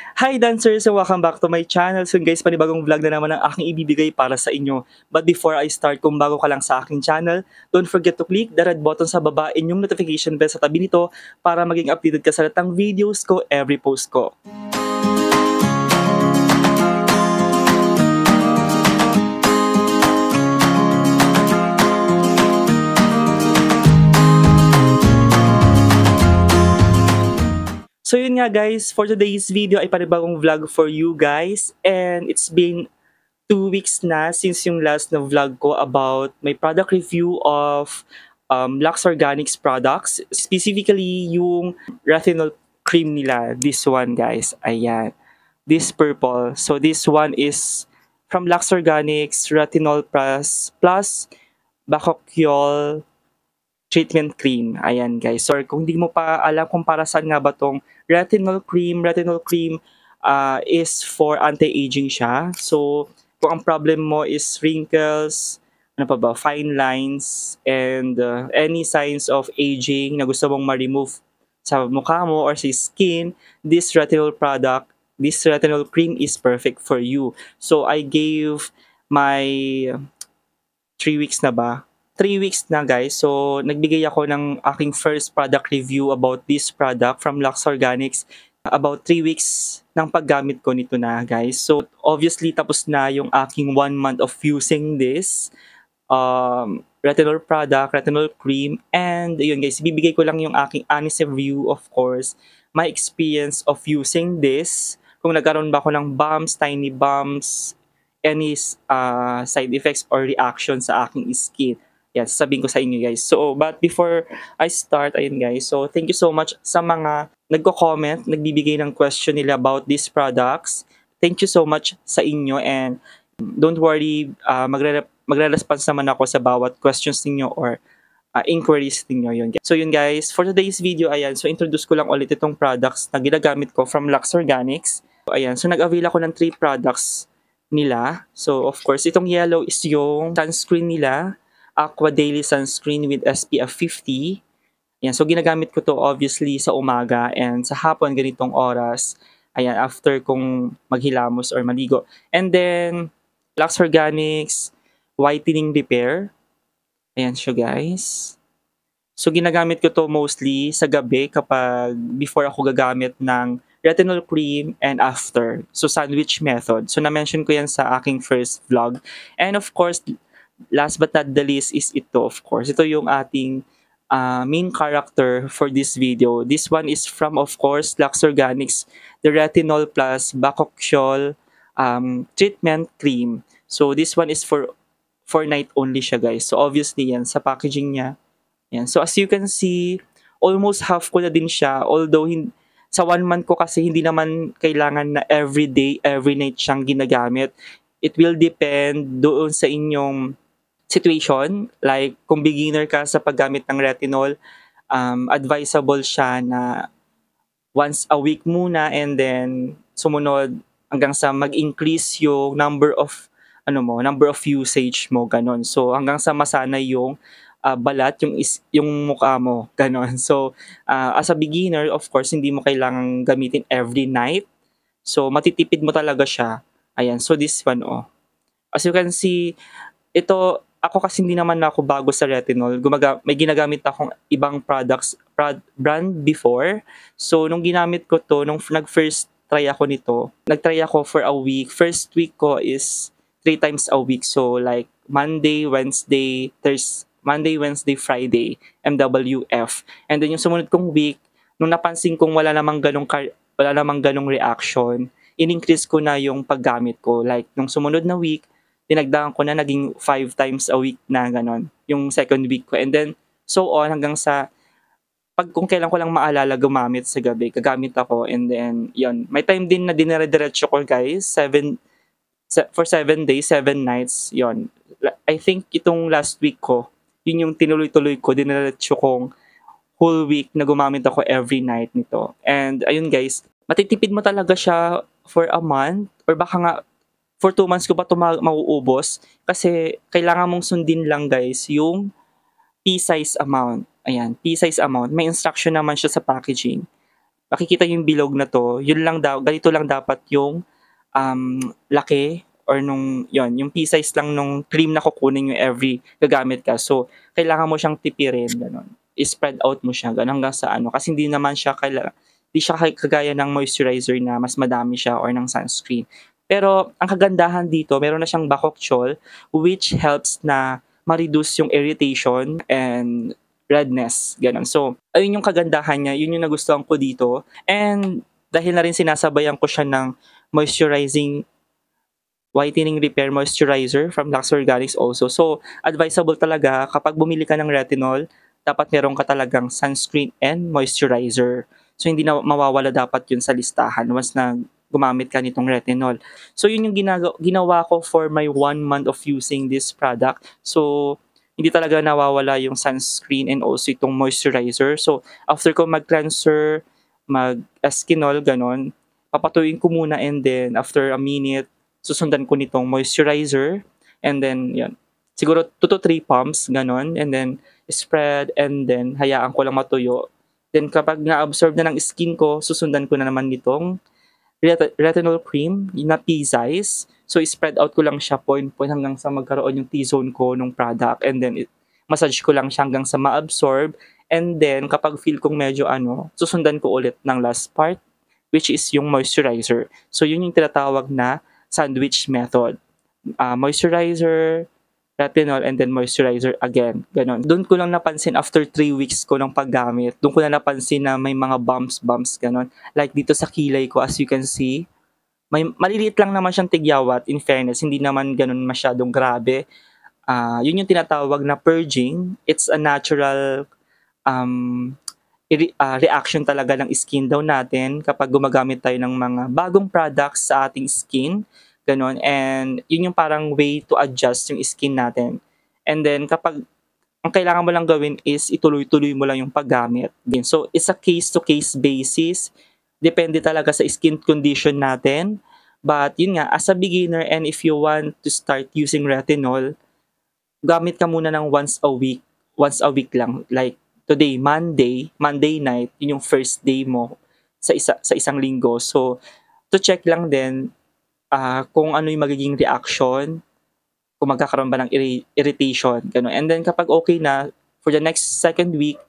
Hi dancers and welcome back to my channel. So guys, panibagong vlog na naman ang aking ibibigay para sa inyo. But before I start, kung bago ka lang sa aking channel, don't forget to click the red button sa baba and yung notification bell sa tabi nito para maging updated ka sa lahat ng videos ko, every post ko. So yun nga guys, for today's video ay panibagong vlog for you guys. And it's been 2 weeks na since yung last na vlog ko about my product review of Lux Organics products. Specifically yung retinol cream nila. This one guys, ayan. This purple. So this one is from Lux Organics Retinol Plus Bacochiol treatment cream. Ayan guys. So kung hindi mo pa alam kung para saan nga ba tong retinol cream is for anti-aging siya. So kung ang problem mo is wrinkles, ano pa ba, fine lines, and any signs of aging na gusto mong ma-remove sa mukha mo or sa skin, this retinol cream is perfect for you. So I gave my 3 weeks na ba? 3 weeks na guys. So, nagbigay ako ng aking first product review about this product from Lux Organics. About 3 weeks ng paggamit ko nito na guys. So, obviously, tapos na yung aking 1 month of using this retinol cream. And yun guys, bibigay ko lang yung aking honest review, of course. My experience of using this. Kung nagkaroon ba ako ng bumps, tiny bumps, any side effects or reaction sa aking skin. Yan, sasabihin ko sa inyo guys. So, but before I start, ayun guys. So, thank you so much sa mga nagko-comment, nagbibigay ng question nila about these products. Thank you so much sa inyo and don't worry, magre-response naman ako sa bawat questions ninyo or inquiries ninyo yun. So yun guys, for today's video, ayan, so introduce ko lang ulit itong products na ginagamit ko from Lux Organics. So, ayan, so nag-avail ako ng 3 products nila. So of course, itong yellow is yung sunscreen nila. Aqua Daily Sunscreen with SPF 50. Yan, so ginagamit ko to obviously sa umaga and sa hapon ganitong oras. Ayan, after kong maghilamos or maligo. And then, Lux Organics Whitening Repair. Ayan siya guys. So ginagamit ko to mostly sa gabi kapag before ako gagamit ng retinol cream and after. So sandwich method. So na-mention ko yan sa aking first vlog. And of course, last but not the least is ito, of course. Ito yung ating main character for this video. This one is from, of course, Lux Organics, the Retinol Plus Bacochiol Treatment Cream. So, this one is for night only siya, guys. So, obviously, yan, sa packaging niya. Yan. So, as you can see, almost half ko na din siya. Although, sa 1 month ko kasi hindi naman kailangan na every day, every night siyang ginagamit. It will depend doon sa inyong situation, like kung beginner ka sa paggamit ng retinol, advisable siya na once a week muna and then sumunod hanggang sa mag-increase yung number of usage mo, ganon. So hanggang sa masanay yung balat, yung mukha mo, ganon. So as a beginner, of course, hindi mo kailangang gamitin every night. So matitipid mo talaga siya. Ayan, so this one As you can see, ito, ako kasi hindi naman ako bago sa retinol. May ginagamit akong ibang brand before. So, nung ginamit ko to, nung nag-first try ako nito, nag-try ako for a week. First week ko is 3 times a week. So, like Monday, Wednesday, Friday, MWF. And then yung sumunod kong week, nung napansin kong wala namang ganong reaction, in-increase ko na yung paggamit ko. Like, nung sumunod na week, dinagdagan ko na naging 5 times a week na ganon, yung second week ko. And then, so on, hanggang sa, kung kailan ko lang maalala gumamit sa gabi, gagamit ako. And then, yun. May time din na dinire-diretso ko, guys, for 7 days, 7 nights, yun. I think itong last week ko, yun yung tinuloy-tuloy ko, dinire-diretso kong whole week na gumamit ako every night nito. And, ayun guys, matitipid mo talaga siya for a month, or baka nga, for 2 months ko ba ito mauubos? Kasi kailangan mong sundin lang guys yung P-size amount. Ayan, P-size amount. May instruction naman siya sa packaging. makikita yung bilog na 'to, yun lang ganito lang dapat yung, laki or nung yon yung pea size lang nung cream na kukunin yung every gagamit ka. So, kailangan mo siyang tipirin, gano'n. I-spread out mo siya gano'n hanggang sa ano, kasi hindi naman siya hindi siya kagaya ng moisturizer na mas madami siya or ng sunscreen. Pero ang kagandahan dito meron na siyang bokokchol which helps na ma-reduce yung irritation and redness, gano'n. So, ayun yung kagandahan niya, yun yung nagustuhan ko dito. And dahil na rin sinasabayan ko siya ng moisturizing whitening repair moisturizer from Lux Organics also. So, advisable talaga kapag bumili ka ng retinol, dapat meron ka talagang sunscreen and moisturizer. So, hindi na mawawala dapat yun sa listahan once na gumamit ka nitong retinol. So, yun yung ginawa ko for my 1 month of using this product. So, hindi talaga nawawala yung sunscreen and also itong moisturizer. So, after ko mag-cleanser, mag-eskinol, ganon, papatuyin ko muna and then after a minute, susundan ko nitong moisturizer and then yun. Siguro 2 to 3 pumps, ganon, and then spread and then hayaan ko lang matuyo. Then kapag na-absorb na ng skin ko, susundan ko na naman nitong retinol cream na pea size. So, spread out ko lang siya point hanggang sa magkaroon yung T-zone ko nung product and then massage ko lang siya hanggang sa ma-absorb and then kapag feel kong medyo susundan ko ulit ng last part which is yung moisturizer. So, yun yung tinatawag na sandwich method. Moisturizer, retinol, and then moisturizer again. Ganon. Doon ko lang napansin after 3 weeks ko ng paggamit. Doon ko na napansin na may mga bumps, ganon. Like dito sa kilay ko, as you can see, maliliit lang naman siyang tigyawat, in fairness. Hindi naman ganon masyadong grabe. Yun yung tinatawag na purging. It's a natural reaction talaga ng skin daw natin kapag gumagamit tayo ng mga bagong products sa ating skin. Ganon. And yun yung parang way to adjust yung skin natin. And then kapag ang kailangan mo lang gawin is ituloy-tuloy mo lang yung paggamit. So it's a case-to-case basis. Depende talaga sa skin condition natin. But yun nga, as a beginner and if you want to start using retinol, gamit ka muna ng once a week. Once a week lang. Like today, Monday night, yun yung first day mo sa isang linggo. So, to check lang din kung ano yung magiging reaction, kung magkakaroon ba ng irritation, gano'n. And then kapag okay na, for the next second week,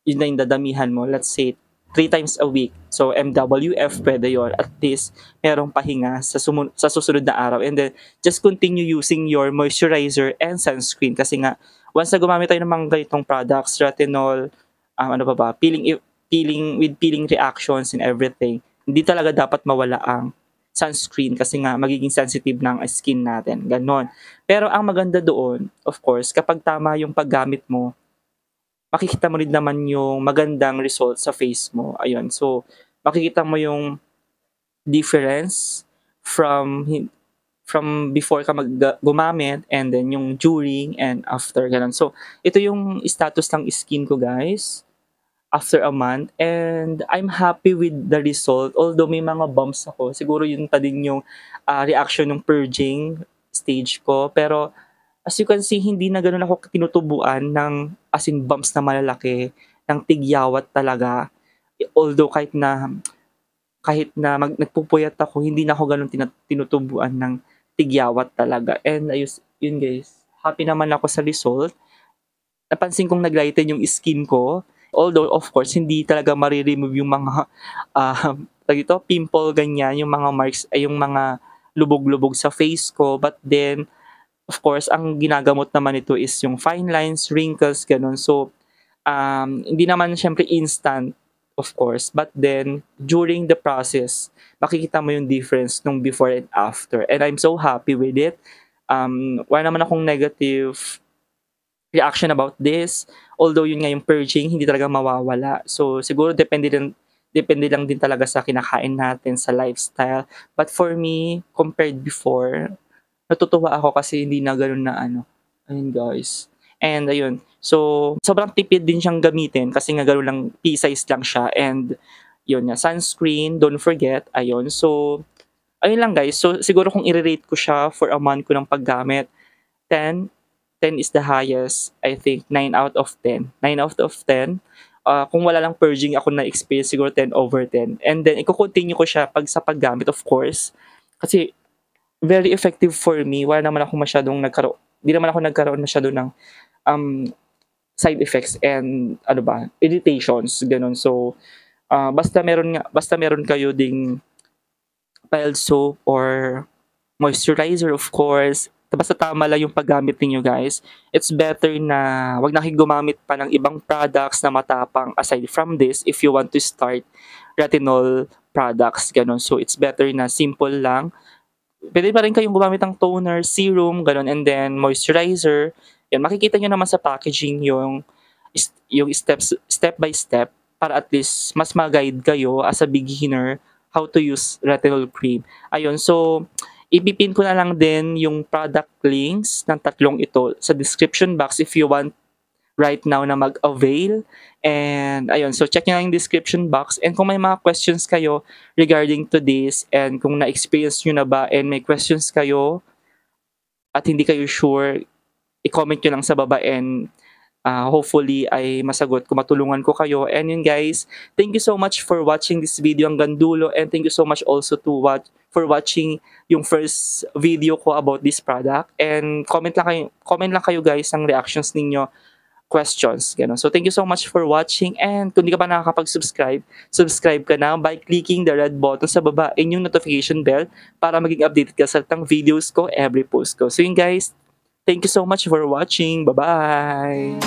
yun na yung dadamihan mo. Let's say, 3 times a week. So, MWF, pwede yun. At least, merong pahinga sa susunod na araw. And then, just continue using your moisturizer and sunscreen. Kasi nga, once na gumamit tayo ng mga ganitong products, retinol, peeling reactions and everything, hindi talaga dapat mawala ang sunscreen kasi nga magiging sensitive ng skin natin. Ganon. Pero ang maganda doon, of course, kapag tama yung paggamit mo, makikita mo rin naman yung magandang result sa face mo. Ayun. So, makikita mo yung difference from before ka gumamit and then yung during and after. Ganon. So, ito yung status ng skin ko, guys, after a month, and I'm happy with the result. Although may mga bumps ako, siguro yun pa din yung reaction ng purging stage ko. Pero as you can see, hindi na ganun ako tinutubuan ng as in bumps na malalaki, ng tigyawat talaga. Although kahit na nagpupuyat ako, hindi na ako ganun tinutubuan ng tigyawat talaga. And yun guys, happy naman ako sa result. Napansin kong naglighten yung skin ko. Although, of course, hindi talaga mariremove yung mga pimple, ganyan, yung mga marks, yung mga lubog-lubog sa face ko. But then, of course, ang ginagamot naman ito is yung fine lines, wrinkles, ganun. So, hindi naman syempre instant, of course. But then, during the process, makikita mo yung difference nung before and after. And I'm so happy with it. Wala naman akong negative reaction about this. Although yun nga yung purging, hindi talaga mawawala. So siguro depende lang din talaga sa kinakain natin, sa lifestyle. But for me, compared before, natutuwa ako kasi hindi na ganoon na ayun guys. And ayun, so sobrang tipid din siyang gamitin kasi nga ganoon lang, pea size lang siya. And yun nga, sunscreen, don't forget, ayun. So ayun lang guys, so siguro kung i-rate ko siya for a month ko ng paggamit, 10 is the highest. I think 9 out of 10. 9 out of 10. kung wala lang purging ako na experience, siguro 10/10. And then, i-continue ko siya pag sa paggamit, of course. Kasi, very effective for me. Wala naman ako masyadong di naman ako nagkaroon masyado ng um, side effects and irritations, ganun. So, basta meron kayo ding mild soap or moisturizer, of course. Basta tama lang yung paggamit ninyo, guys. It's better na wag na kayo gumamit pa ng ibang products na matapang aside from this if you want to start retinol products, ganun. So, it's better na simple lang. Pwede pa rin kayong gumamit ng toner, serum, ganun, and then moisturizer. Yan, makikita nyo naman sa packaging yung step by step para at least mas mag-guide kayo as a beginner how to use retinol cream. Ayun, so ipipin ko na lang din yung product links ng tatlong ito sa description box if you want right now na mag-avail. And ayun, so check nyo lang yung description box. And kung may mga questions kayo regarding to this and kung na-experience nyo na ba and may questions kayo at hindi kayo sure, i-comment nyo lang sa baba and hopefully ay masagot ko, matulungan ko kayo. And yun, guys, thank you so much for watching this video hanggang dulo, and thank you so much also for watching yung first video ko about this product. And comment lang kayo guys ng reactions ninyo, questions, gano'n. So thank you so much for watching, and kung di ka pa nakakapag-subscribe, subscribe ka na by clicking the red button sa baba and yung notification bell para maging updated ka sa videos ko, every post ko. So yun, guys, thank you so much for watching. Bye-bye!